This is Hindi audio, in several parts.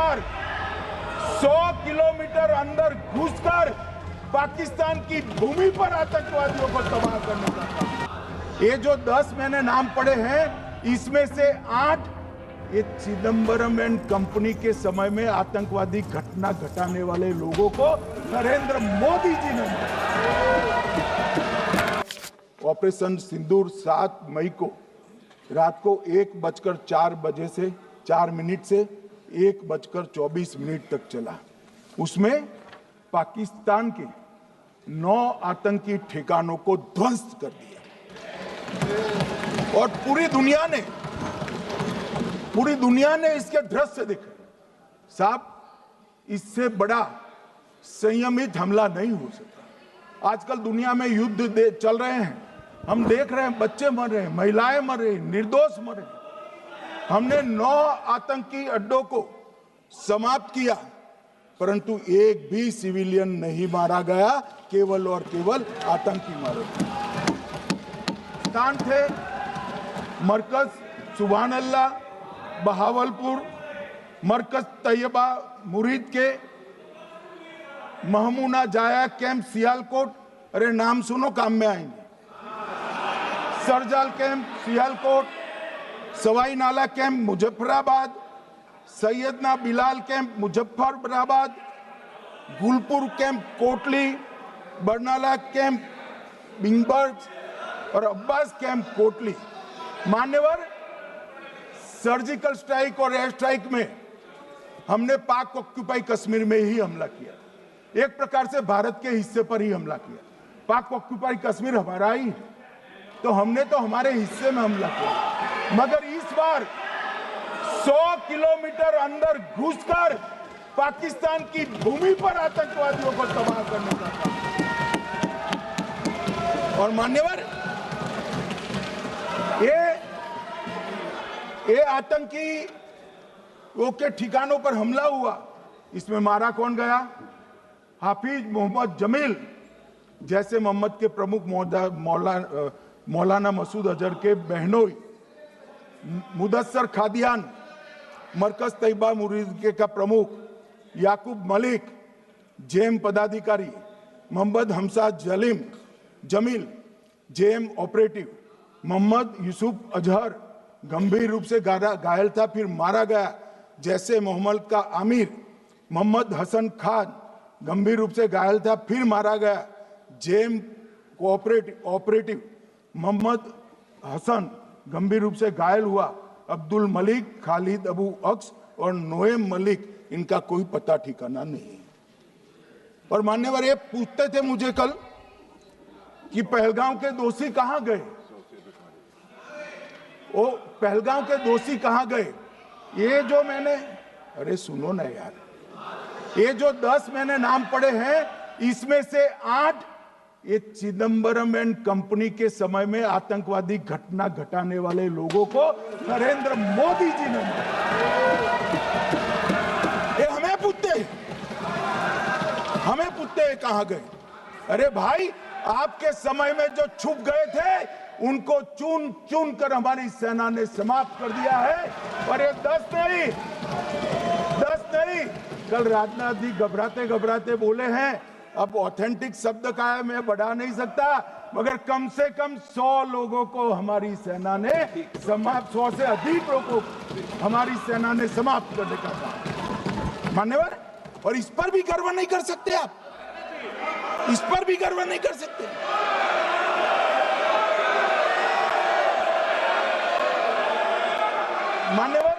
घुसकर 100 किलोमीटर अंदर घुसकर पाकिस्तान की भूमि पर आतंकवादियों को तबाह करने का काम। ये जो 10 मैंने नाम पढ़े हैं, इसमें से 8 ये चिदंबरम एंड कंपनी के समय में आतंकवादी घटना घटाने वाले लोगों को नरेंद्र मोदी जी ने ऑपरेशन सिंदूर 7 मई को रात को 1:04 से 1:24 तक चला। उसमें पाकिस्तान के 9 आतंकी ठिकानों को ध्वस्त कर दिया और पूरी दुनिया ने इसके दृश्य देखे। साहब, इससे बड़ा संयमित हमला नहीं हो सकता। आजकल दुनिया में युद्ध चल रहे हैं, हम देख रहे हैं, बच्चे मर रहे हैं, महिलाएं मर रही, निर्दोष मर रहे। हमने 9 आतंकी अड्डों को समाप्त किया, परंतु एक भी सिविलियन नहीं मारा गया, केवल और केवल आतंकी मारे गए। स्थान थे मरकज सुभान अल्लाह बहावलपुर, मरकज तैयबा मुरीद के, महमूना जाया कैंप सियालकोट, अरे नाम सुनो काम में आएंगे, सरजाल camp Sialkot, Sawai Nala camp Muzaffarabad, Syedna Bilal camp Muzaffarabad, Gulpur camp Kotli, Barnala camp बिंगबर्ग और अब्बास कैंप कोटली। मान्यवर, सर्जिकल स्ट्राइक और एयर स्ट्राइक में हमने पाक ऑक्यूपाई कश्मीर में ही हमला किया, एक प्रकार से भारत के हिस्से पर ही हमला किया। पाक ऑक्यूपाई कश्मीर हमारा ही है, तो हमने तो हमारे हिस्से में हमला किया, मगर इस बार 100 किलोमीटर अंदर घुसकर पाकिस्तान की भूमि पर आतंकवादियों को तबाह करने का काम। और मान्यवर, ये आतंकी के ठिकानों पर हमला हुआ, इसमें मारा कौन गया? हाफिज मोहम्मद जमील जैसे मोहम्मद के प्रमुख मौलाना मसूद अजहर के बहनोई, मुदस्सर खादियान मरकज तैयबा मुरीद का प्रमुख, याकूब मलिक जेएम पदाधिकारी, मोहम्मद हमसा जमील जेएम ऑपरेटिव, मोहम्मद यूसुफ अजहर गंभीर रूप से घायल था, फिर मारा गया। जैसे मोहम्मद का आमिर मोहम्मद हसन खान गंभीर रूप से घायल था, फिर मारा गया। जेएम ऑपरेटिव मोहम्मद हसन गंभीर रूप से घायल हुआ। अब्दुल मलिक, खालिद अबू अक्स और नोएम मलिक, इनका कोई पता ठिकाना नहीं। और मान्यवर, ये पूछते थे मुझे कल कि पहलगांव के दोषी कहां गए, वो पहलगांव के दोषी कहां गए? ये जो मैंने, अरे सुनो ना यार, ये जो 10 मैंने नाम पढ़े हैं, इसमें से 8 ये चिदंबरम एंड कंपनी के समय में आतंकवादी घटना घटाने वाले लोगों को नरेंद्र मोदी जी ने मारा। ये हमें पूछते कहां गए? अरे भाई, आपके समय में जो छुप गए थे, उनको चुन चुन कर हमारी सेना ने समाप्त कर दिया है। और ये 10 नहीं, कल राजनाथ जी घबराते बोले हैं, अब ऑथेंटिक शब्द का है, मैं बढ़ा नहीं सकता, मगर कम से कम 100 लोगों को हमारी सेना ने समाप्त, 100 से अधिक लोगों को हमारी सेना ने समाप्त करने का काम। मान्यवर, और इस पर भी गर्व नहीं कर सकते आप, इस पर भी गर्व नहीं कर सकते। मान्यवर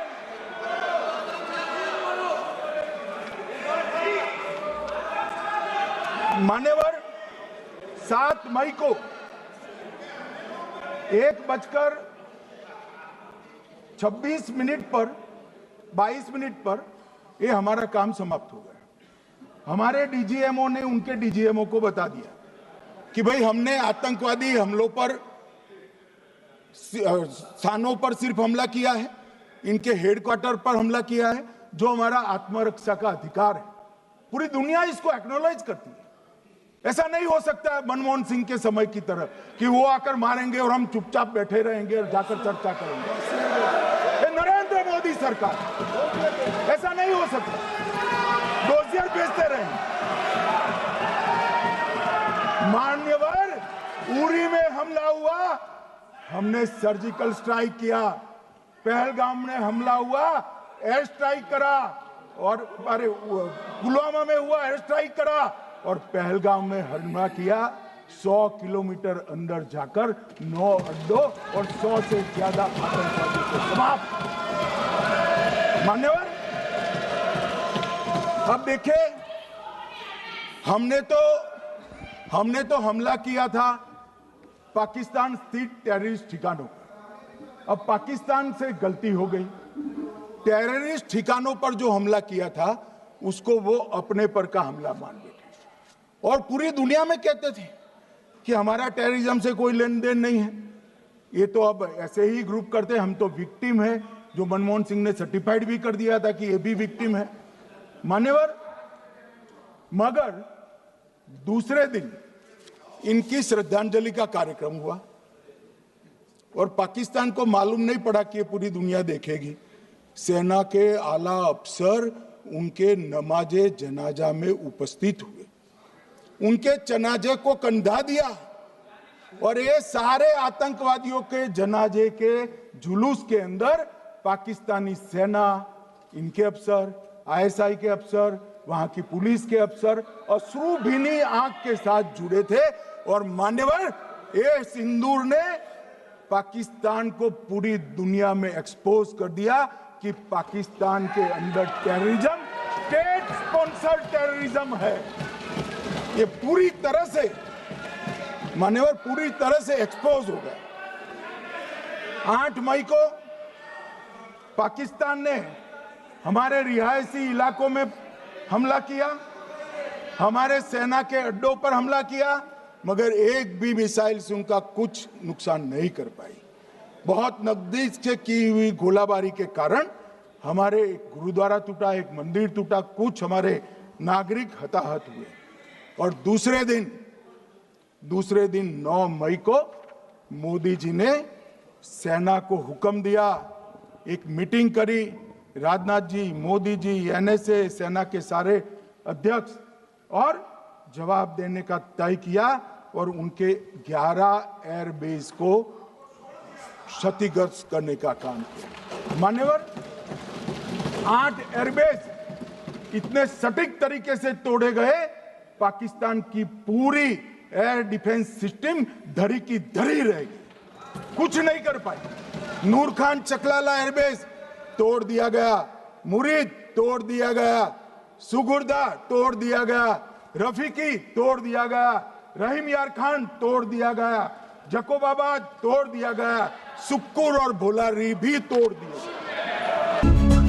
7 मई को 1:26 पर ये हमारा काम समाप्त हो गया। हमारे डीजीएमओ ने उनके डीजीएमओ को बता दिया कि भाई, हमने आतंकवादी हमलों पर स्थानों पर सिर्फ हमला किया है, इनके हेडक्वार्टर पर हमला किया है, जो हमारा आत्मरक्षा का अधिकार है। पूरी दुनिया इसको एक्नॉलेज करती है। ऐसा नहीं हो सकता है मनमोहन सिंह के समय की तरह कि वो आकर मारेंगे और हम चुपचाप बैठे रहेंगे और जाकर चर्चा करेंगे। नरेंद्र मोदी सरकार ऐसा नहीं हो सकता, डोजियर भेजते रहे। मान्यवर, उरी में हमला हुआ, हमने सर्जिकल स्ट्राइक किया। पहलगाम में हमला हुआ, एयर स्ट्राइक करा, और अरे पुलवामा में हुआ, एयर स्ट्राइक करा, और पहलगाम में हमला किया। 100 किलोमीटर अंदर जाकर 9 अड्डों और 100 से ज्यादा आतंकवादियों को समाप्त। मान्यवर, अब देखिए, हमने तो हमला किया था पाकिस्तान स्थित टेररिस्ट ठिकानों पर। अब पाकिस्तान से गलती हो गई, टेररिस्ट ठिकानों पर जो हमला किया था उसको वो अपने पर का हमला मान बैठे, और पूरी दुनिया में कहते थे कि हमारा टेररिज्म से कोई लेन देन नहीं है। ये तो अब ऐसे ही ग्रुप करते, हम तो विक्टिम है, जो मनमोहन सिंह ने सर्टिफाइड भी कर दिया था कि ये भी विक्टिम है। मान्यवर, मगर दूसरे दिन इनकी श्रद्धांजलि का कार्यक्रम हुआ, और पाकिस्तान को मालूम नहीं पड़ा कि ये पूरी दुनिया देखेगी। सेना के आला अफसर उनके नमाजे जनाजा में उपस्थित हुए, उनके जनाजे को कंधा दिया, और ये सारे आतंकवादियों के जनाजे के जुलूस के अंदर पाकिस्तानी सेना, इनके अफसर, आईएसआई के अफसर, वहां की पुलिस के अफसर अश्रुभीनी आंख के साथ जुड़े थे। और मान्यवर, ये सिंदूर ने पाकिस्तान को पूरी दुनिया में एक्सपोज कर दिया कि पाकिस्तान के अंदर टेररिज्म स्टेट स्पॉन्सर्ड टेररिज्म है। ये पूरी तरह से, मान्यवर, पूरी तरह से एक्सपोज हो गया। 8 मई को पाकिस्तान ने हमारे रिहायशी इलाकों में हमला किया, हमारे सेना के अड्डों पर हमला किया, मगर एक भी मिसाइल से उनका कुछ नुकसान नहीं कर पाई। बहुत नजदीक से की हुई गोलाबारी के कारण हमारे एक गुरुद्वारा टूटा, एक मंदिर टूटा, कुछ हमारे नागरिक हताहत हुए। और दूसरे दिन 9 मई को मोदी जी ने सेना को हुक्म दिया, एक मीटिंग करी, राजनाथ जी, मोदी जी, एनएसए, सेना के सारे अध्यक्ष, और जवाब देने का तय किया, और उनके 11 एयरबेस को क्षतिग्रस्त करने का काम किया। मान्यवर, 8 एयरबेस इतने सटीक तरीके से तोड़े गए, पाकिस्तान की पूरी एयर डिफेंस सिस्टम धरी की धरी रह गई, कुछ नहीं कर पाई। नूर खान चकलाला एयरबेस तोड़ दिया गया, मुरीद तोड़ दिया गया, सुगुर्दा तोड़ दिया गया, रफीकी तोड़ दिया गया, रहीम यार खान तोड़ दिया गया, जकोबाबाद तोड़ दिया गया, सुक्कुर और भोलारी भी तोड़ दिया गया।